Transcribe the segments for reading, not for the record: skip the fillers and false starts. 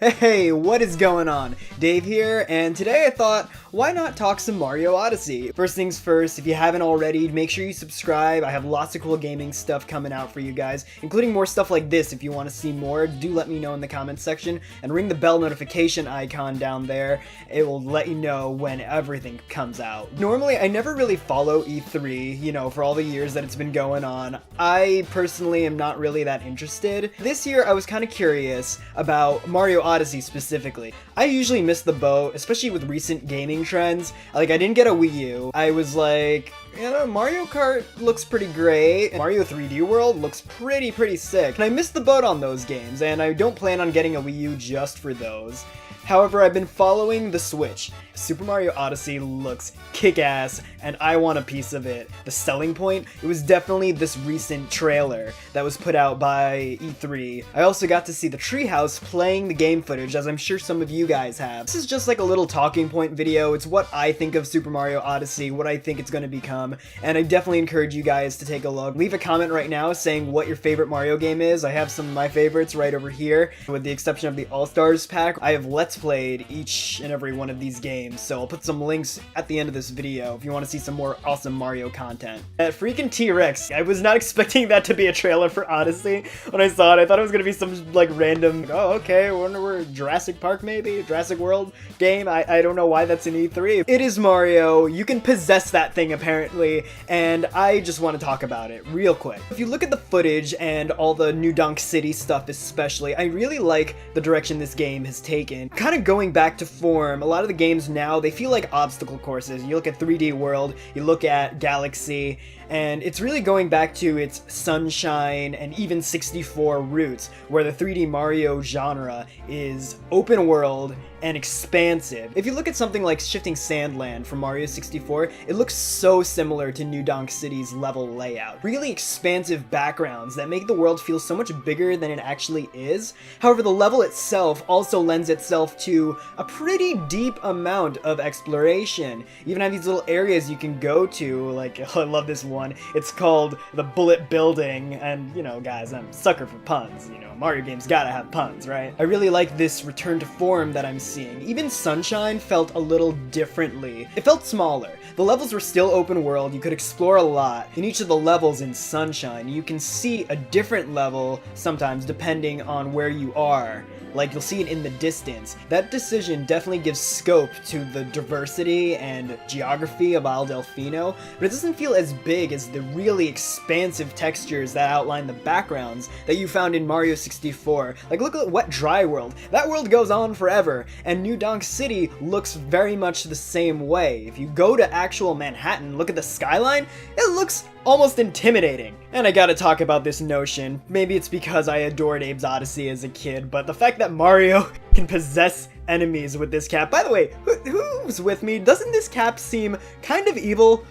Hey, what is going on? Dave here, and today I thought, why not talk some Mario Odyssey? First things first, if you haven't already, make sure you subscribe. I have lots of cool gaming stuff coming out for you guys, including more stuff like this. If you want to see more, do let me know in the comments section, and ring the bell notification icon down there. It will let you know when everything comes out. Normally, I never really follow E3, for all the years that it's been going on. I personally am not really that interested. This year, I was kind of curious about Mario Odyssey specifically. I usually miss the boat, especially with recent gaming trends. Like, I didn't get a Wii U. I was like, Mario Kart looks pretty great. Mario 3D World looks pretty sick. And I missed the boat on those games, and I don't plan on getting a Wii U just for those. However, I've been following the Switch. Super Mario Odyssey looks kick-ass, and I want a piece of it. The selling point? It was definitely this recent trailer that was put out by E3. I also got to see the Treehouse playing the game footage, as I'm sure some of you guys have. This is just like a little talking point video. It's what I think of Super Mario Odyssey, what I think it's going to become, and I definitely encourage you guys to take a look. Leave a comment right now saying what your favorite Mario game is. I have some of my favorites right over here, with the exception of the All-Stars pack. I have Let's Played each and every one of these games, so I'll put some links at the end of this video if you want to see some more awesome Mario content. That freaking T-Rex, I was not expecting that to be a trailer for Odyssey. When I saw it, I thought it was gonna be some like random, oh okay, I wonder where Jurassic Park maybe? Jurassic World game? I don't know why that's in E3. It is Mario, you can possess that thing apparently, and I just want to talk about it real quick. If you look at the footage and all the new Donk City stuff especially, I really like the direction this game has taken. Kind of going back to form, a lot of the games now, they feel like obstacle courses. You look at 3D World, you look at Galaxy, and it's really going back to its Sunshine and even 64 roots, where the 3D Mario genre is open world and expansive. If you look at something like Shifting Sandland from Mario 64, it looks so similar to New Donk City's level layout. Really expansive backgrounds that make the world feel so much bigger than it actually is. However, the level itself also lends itself to a pretty deep amount of exploration. You even have these little areas you can go to, like, I love this one. It's called the Bullet Building, and, guys, I'm a sucker for puns, Mario games gotta have puns, right? I really like this return to form that I'm seeing. Even Sunshine felt a little differently. It felt smaller. The levels were still open world, you could explore a lot. In each of the levels in Sunshine, you can see a different level sometimes depending on where you are. Like, you'll see it in the distance. That decision definitely gives scope to the diversity and geography of Isle Delfino, but it doesn't feel as big as the really expansive textures that outline the backgrounds that you found in Mario 64. Like, look at Wet Dry World. That world goes on forever, and New Donk City looks very much the same way. If you go to actual Manhattan, look at the skyline, it looks almost intimidating. And I gotta talk about this notion. Maybe it's because I adored Abe's Odyssey as a kid, but the fact that Mario can possess enemies with this cap. By the way, who's with me? Doesn't this cap seem kind of evil?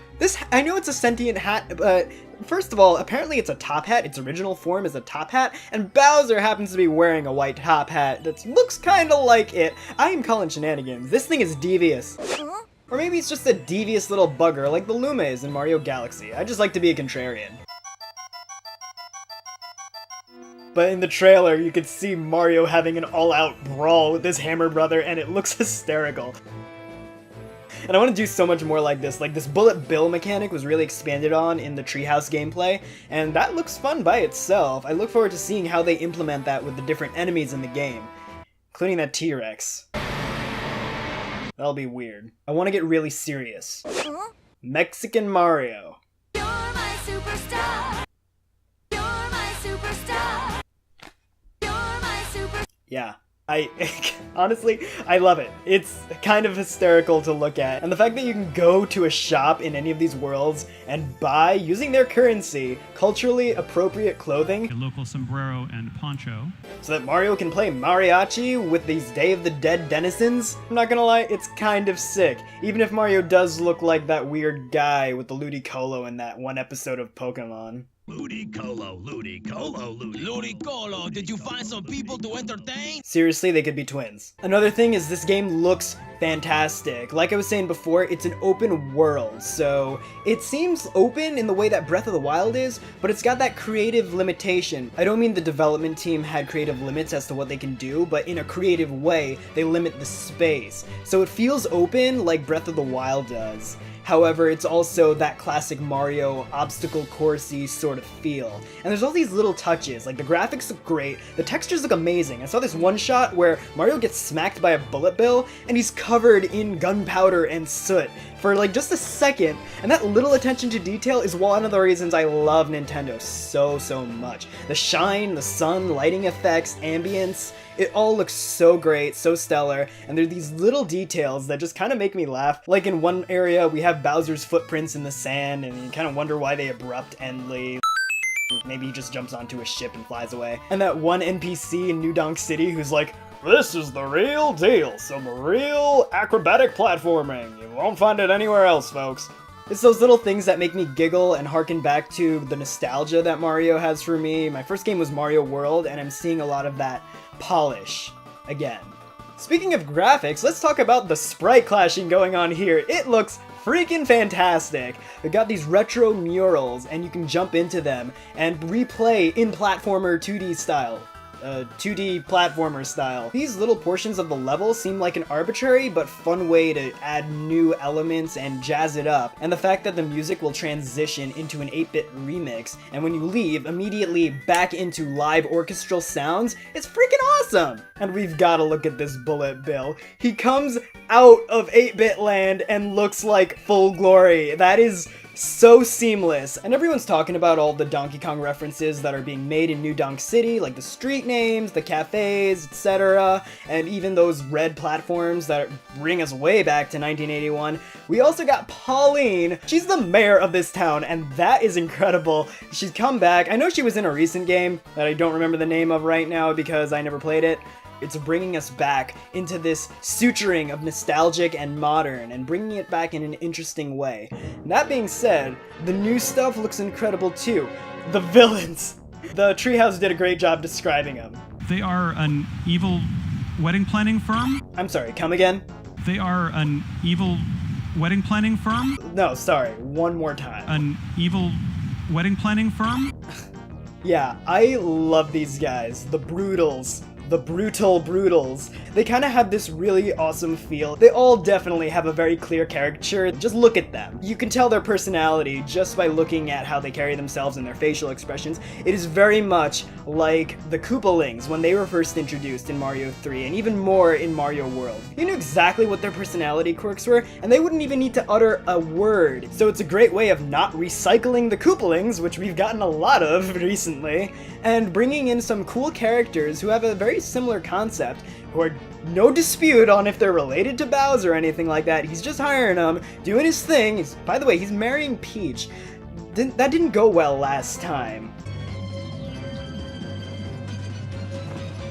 I know it's a sentient hat, but first of all, apparently it's a top hat. Its original form is a top hat, and Bowser happens to be wearing a white top hat that looks kind of like it. I am calling shenanigans. This thing is devious. Or maybe it's just a devious little bugger like the Lumes in Mario Galaxy. I just like to be a contrarian. But in the trailer, you could see Mario having an all-out brawl with his Hammer Brother, and it looks hysterical. And I want to do so much more like this. Like, this Bullet Bill mechanic was really expanded on in the Treehouse gameplay, and that looks fun by itself. I look forward to seeing how they implement that with the different enemies in the game, including that T-Rex. That'll be weird. I want to get really serious. Mexican Mario. You're my superstar. You're my superstar. You're my super. Yeah. Honestly, I love it. It's kind of hysterical to look at. And the fact that you can go to a shop in any of these worlds and buy, using their currency, culturally appropriate clothing. A local sombrero and poncho. So that Mario can play mariachi with these Day of the Dead denizens. I'm not gonna lie, it's kind of sick. Even if Mario does look like that weird guy with the Ludicolo in that one episode of Pokemon. Ludicolo, Ludicolo, Ludicolo, did you find some people to entertain? Seriously, they could be twins. Another thing is this game looks fantastic. Like I was saying before, it's an open world, so it seems open in the way that Breath of the Wild is, but it's got that creative limitation. I don't mean the development team had creative limits as to what they can do, but in a creative way, they limit the space. So it feels open like Breath of the Wild does. However, it's also that classic Mario obstacle coursey sort of feel. And there's all these little touches, like the graphics look great, the textures look amazing. I saw this one shot where Mario gets smacked by a bullet bill and he's covered in gunpowder and soot for like just a second, and that little attention to detail is one of the reasons I love Nintendo so much. The shine, the sun, lighting effects, ambience, it all looks so great, so stellar, and there are these little details that just kind of make me laugh. Like in one area, we have Bowser's footprints in the sand, and you kind of wonder why they abrupt and leave. Maybe he just jumps onto a ship and flies away. And that one NPC in New Donk City who's like, "This is the real deal, some real acrobatic platforming. You won't find it anywhere else, folks." It's those little things that make me giggle and harken back to the nostalgia that Mario has for me. My first game was Mario World, and I'm seeing a lot of that polish again. Speaking of graphics, let's talk about the sprite clashing going on here. It looks freaking fantastic. We got these retro murals, and you can jump into them and replay in platformer 2D style. 2D platformer style. These little portions of the level seem like an arbitrary but fun way to add new elements and jazz it up, and the fact that the music will transition into an 8-bit remix, and when you leave, immediately back into live orchestral sounds, it's freaking awesome! And we've gotta look at this bullet bill. He comes out of 8-bit land and looks like full glory. That is so seamless, and everyone's talking about all the Donkey Kong references that are being made in New Donk City, like the street names, the cafes, etc., and even those red platforms that bring us way back to 1981. We also got Pauline. She's the mayor of this town, and that is incredible. She's come back. I know she was in a recent game that I don't remember the name of right now because I never played it. It's bringing us back into this suturing of nostalgic and modern and bringing it back in an interesting way. That being said, the new stuff looks incredible too. The villains! The Treehouse did a great job describing them. They are an evil wedding planning firm. I'm sorry, come again? They are an evil wedding planning firm. No, sorry, one more time. An evil wedding planning firm. Yeah, I love these guys, the Broodals. The brutal Broodals. They kind of have this really awesome feel. They all definitely have a very clear caricature. Just look at them. You can tell their personality just by looking at how they carry themselves and their facial expressions. It is very much like the Koopalings when they were first introduced in Mario 3, and even more in Mario World. You knew exactly what their personality quirks were, and they wouldn't even need to utter a word. So it's a great way of not recycling the Koopalings, which we've gotten a lot of recently, and bringing in some cool characters who have a very similar concept, who are no dispute on if they're related to Bowser or anything like that. He's just hiring them, doing his thing. By the way, he's marrying Peach. That didn't go well last time.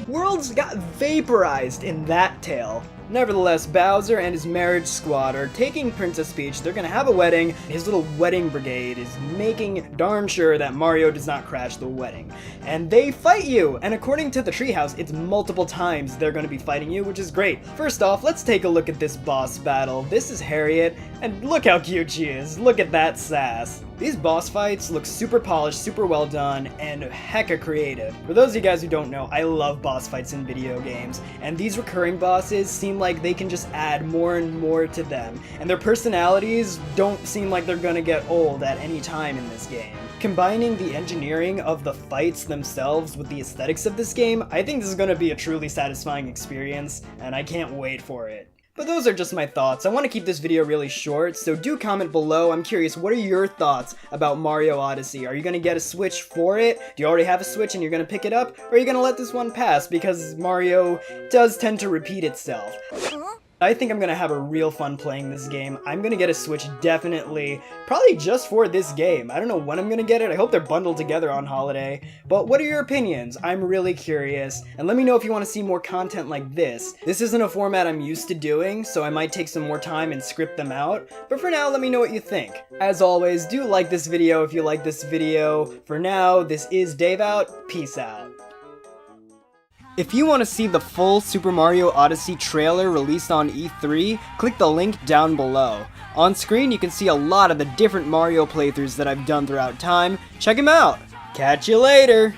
Worlds got vaporized in that tale. Nevertheless, Bowser and his marriage squad are taking Princess Peach. They're gonna have a wedding. His little wedding brigade is making darn sure that Mario does not crash the wedding. And they fight you! And according to the Treehouse, it's multiple times they're gonna be fighting you, which is great. First off, let's take a look at this boss battle. This is Harriet, and look how cute she is. Look at that sass. These boss fights look super polished, super well done, and hecka creative. For those of you guys who don't know, I love boss fights in video games, and these recurring bosses seem like they can just add more and more to them, and their personalities don't seem like they're gonna get old at any time in this game. Combining the engineering of the fights themselves with the aesthetics of this game, I think this is gonna be a truly satisfying experience, and I can't wait for it. But those are just my thoughts. I want to keep this video really short, so do comment below. I'm curious, what are your thoughts about Mario Odyssey? Are you going to get a Switch for it? Do you already have a Switch and you're going to pick it up? Or are you going to let this one pass because Mario does tend to repeat itself? I think I'm gonna have a real fun playing this game. I'm gonna get a Switch definitely, probably just for this game. I don't know when I'm gonna get it. I hope they're bundled together on holiday. But what are your opinions? I'm really curious. And let me know if you want to see more content like this. This isn't a format I'm used to doing, so I might take some more time and script them out. But for now, let me know what you think. As always, do like this video if you like this video. For now, this is Dave out. Peace out. If you want to see the full Super Mario Odyssey trailer released on E3, click the link down below. On screen, you can see a lot of the different Mario playthroughs that I've done throughout time. Check them out! Catch you later!